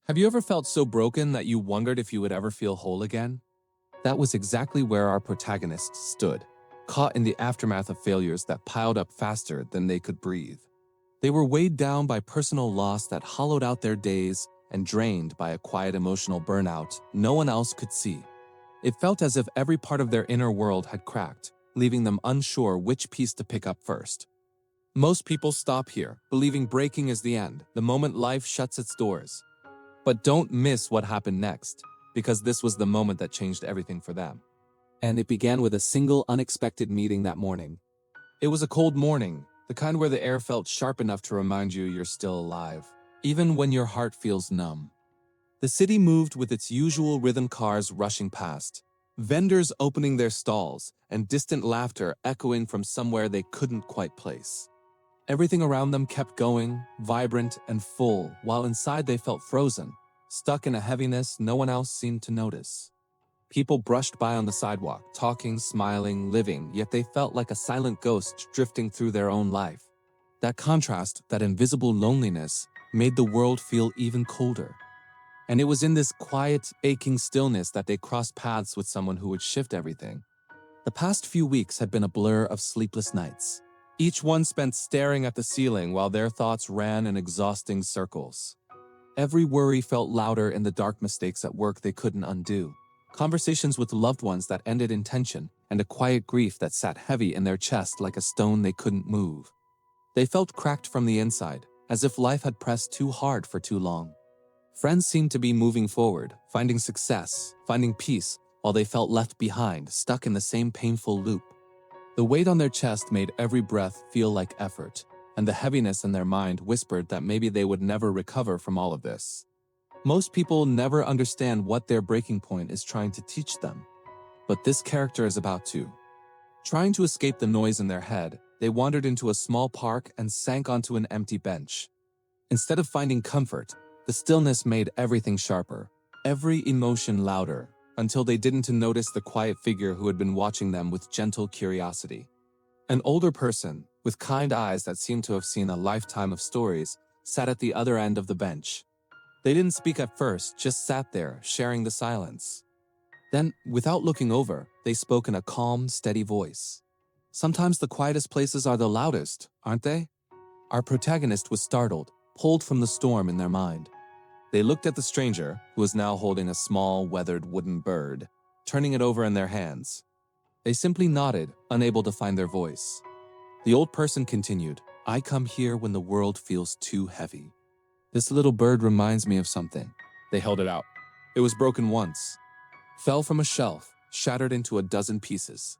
Have you ever felt so broken that you wondered if you would ever feel whole again? That was exactly where our protagonists stood, caught in the aftermath of failures that piled up faster than they could breathe. They were weighed down by personal loss that hollowed out their days and drained by a quiet emotional burnout no one else could see. It felt as if every part of their inner world had cracked, leaving them unsure which piece to pick up first. Most people stop here, believing breaking is the end, the moment life shuts its doors. But don't miss what happened next, because this was the moment that changed everything for them. And it began with a single unexpected meeting that morning. It was a cold morning, the kind where the air felt sharp enough to remind you you're still alive, even when your heart feels numb. The city moved with its usual rhythm, cars rushing past, vendors opening their stalls, and distant laughter echoing from somewhere they couldn't quite place. Everything around them kept going, vibrant and full, while inside they felt frozen, stuck in a heaviness no one else seemed to notice. People brushed by on the sidewalk, talking, smiling, living, yet they felt like a silent ghost drifting through their own life. That contrast, that invisible loneliness, made the world feel even colder. And it was in this quiet, aching stillness that they crossed paths with someone who would shift everything. The past few weeks had been a blur of sleepless nights. Each one spent staring at the ceiling while their thoughts ran in exhausting circles. Every worry felt louder in the dark, mistakes at work they couldn't undo, conversations with loved ones that ended in tension, and a quiet grief that sat heavy in their chest like a stone they couldn't move. They felt cracked from the inside, as if life had pressed too hard for too long. Friends seemed to be moving forward, finding success, finding peace, while they felt left behind, stuck in the same painful loop. The weight on their chest made every breath feel like effort, and the heaviness in their mind whispered that maybe they would never recover from all of this. Most people never understand what their breaking point is trying to teach them, but this character is about to. Trying to escape the noise in their head, they wandered into a small park and sank onto an empty bench. Instead of finding comfort, the stillness made everything sharper, every emotion louder, until they didn't notice the quiet figure who had been watching them with gentle curiosity. An older person, with kind eyes that seemed to have seen a lifetime of stories, sat at the other end of the bench. They didn't speak at first, just sat there, sharing the silence. Then, without looking over, they spoke in a calm, steady voice. Sometimes the quietest places are the loudest, aren't they? Our protagonist was startled, pulled from the storm in their mind. They looked at the stranger, who was now holding a small, weathered wooden bird, turning it over in their hands. They simply nodded, unable to find their voice. The old person continued, "I come here when the world feels too heavy. This little bird reminds me of something." They held it out. It was broken once, fell from a shelf, shattered into a dozen pieces.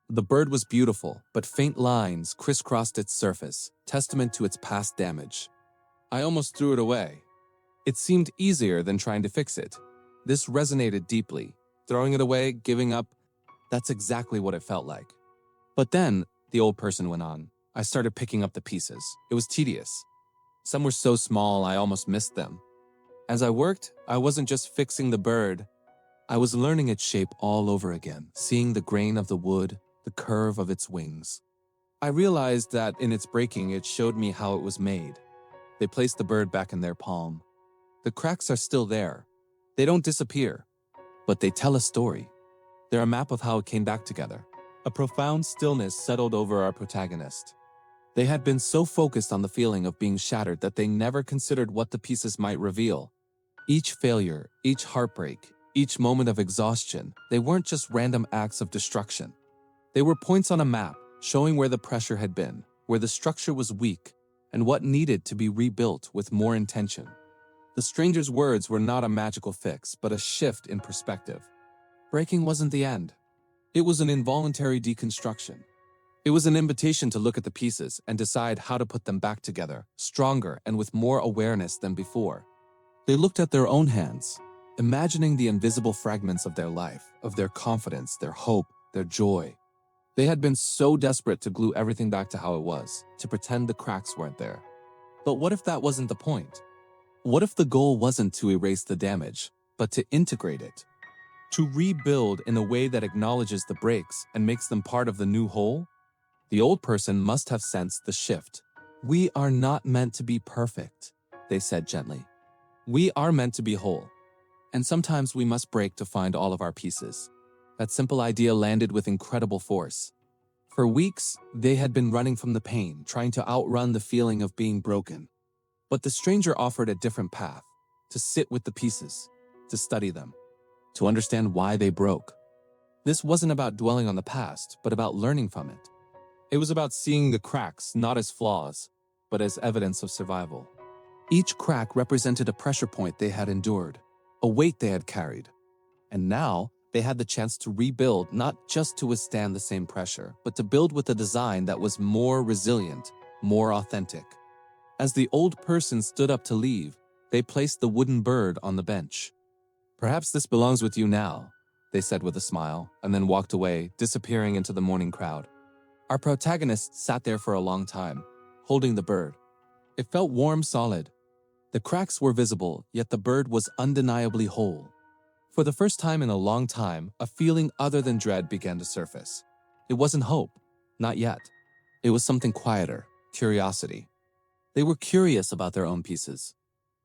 The bird was beautiful, but faint lines crisscrossed its surface, testament to its past damage. "I almost threw it away. It seemed easier than trying to fix it." This resonated deeply. Throwing it away, giving up, that's exactly what it felt like. "But then," the old person went on, "I started picking up the pieces. It was tedious. Some were so small I almost missed them. As I worked, I wasn't just fixing the bird. I was learning its shape all over again, seeing the grain of the wood, the curve of its wings. I realized that in its breaking, it showed me how it was made." They placed the bird back in their palm. "The cracks are still there. They don't disappear, but they tell a story. They're a map of how it came back together." A profound stillness settled over our protagonist. They had been so focused on the feeling of being shattered that they never considered what the pieces might reveal. Each failure, each heartbreak, each moment of exhaustion, they weren't just random acts of destruction. They were points on a map, showing where the pressure had been, where the structure was weak, and what needed to be rebuilt with more intention. The stranger's words were not a magical fix, but a shift in perspective. Breaking wasn't the end. It was an involuntary deconstruction. It was an invitation to look at the pieces and decide how to put them back together, stronger and with more awareness than before. They looked at their own hands, imagining the invisible fragments of their life, of their confidence, their hope, their joy. They had been so desperate to glue everything back to how it was, to pretend the cracks weren't there. But what if that wasn't the point? What if the goal wasn't to erase the damage, but to integrate it? To rebuild in a way that acknowledges the breaks and makes them part of the new whole? The old person must have sensed the shift. "We are not meant to be perfect," they said gently. We are meant to be whole, and sometimes we must break to find all of our pieces. That simple idea landed with incredible force. For weeks, they had been running from the pain, trying to outrun the feeling of being broken. But the stranger offered a different path, to sit with the pieces, to study them, to understand why they broke. This wasn't about dwelling on the past, but about learning from it. It was about seeing the cracks not as flaws, but as evidence of survival. Each crack represented a pressure point they had endured, a weight they had carried. And now, they had the chance to rebuild, not just to withstand the same pressure, but to build with a design that was more resilient, more authentic. As the old person stood up to leave, they placed the wooden bird on the bench. "Perhaps this belongs with you now," they said with a smile, and then walked away, disappearing into the morning crowd. Our protagonist sat there for a long time, holding the bird. It felt warm, solid. The cracks were visible, yet the bird was undeniably whole. For the first time in a long time, a feeling other than dread began to surface. It wasn't hope, not yet. It was something quieter, curiosity. They were curious about their own pieces.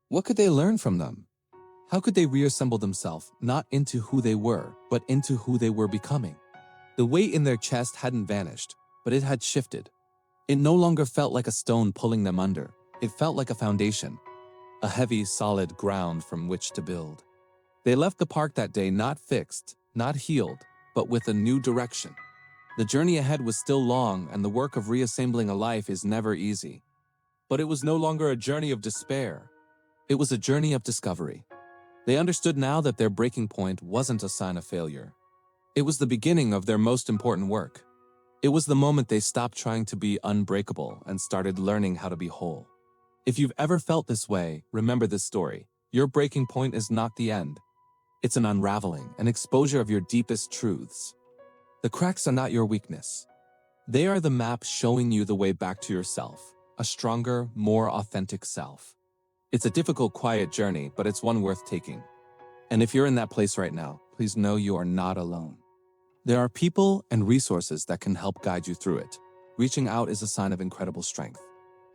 What could they learn from them? How could they reassemble themselves, not into who they were, but into who they were becoming? The weight in their chest hadn't vanished, but it had shifted. It no longer felt like a stone pulling them under. It felt like a foundation, a heavy, solid ground from which to build. They left the park that day not fixed, not healed, but with a new direction. The journey ahead was still long, and the work of reassembling a life is never easy. But it was no longer a journey of despair. It was a journey of discovery. They understood now that their breaking point wasn't a sign of failure. It was the beginning of their most important work. It was the moment they stopped trying to be unbreakable and started learning how to be whole. If you've ever felt this way, remember this story. Your breaking point is not the end. It's an unraveling, an exposure of your deepest truths. The cracks are not your weakness. They are the map showing you the way back to yourself, a stronger, more authentic self. It's a difficult, quiet journey, but it's one worth taking. And if you're in that place right now, please know you are not alone. There are people and resources that can help guide you through it. Reaching out is a sign of incredible strength.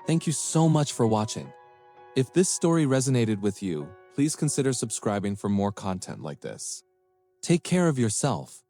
Thank you so much for watching. If this story resonated with you, please consider subscribing for more content like this. Take care of yourself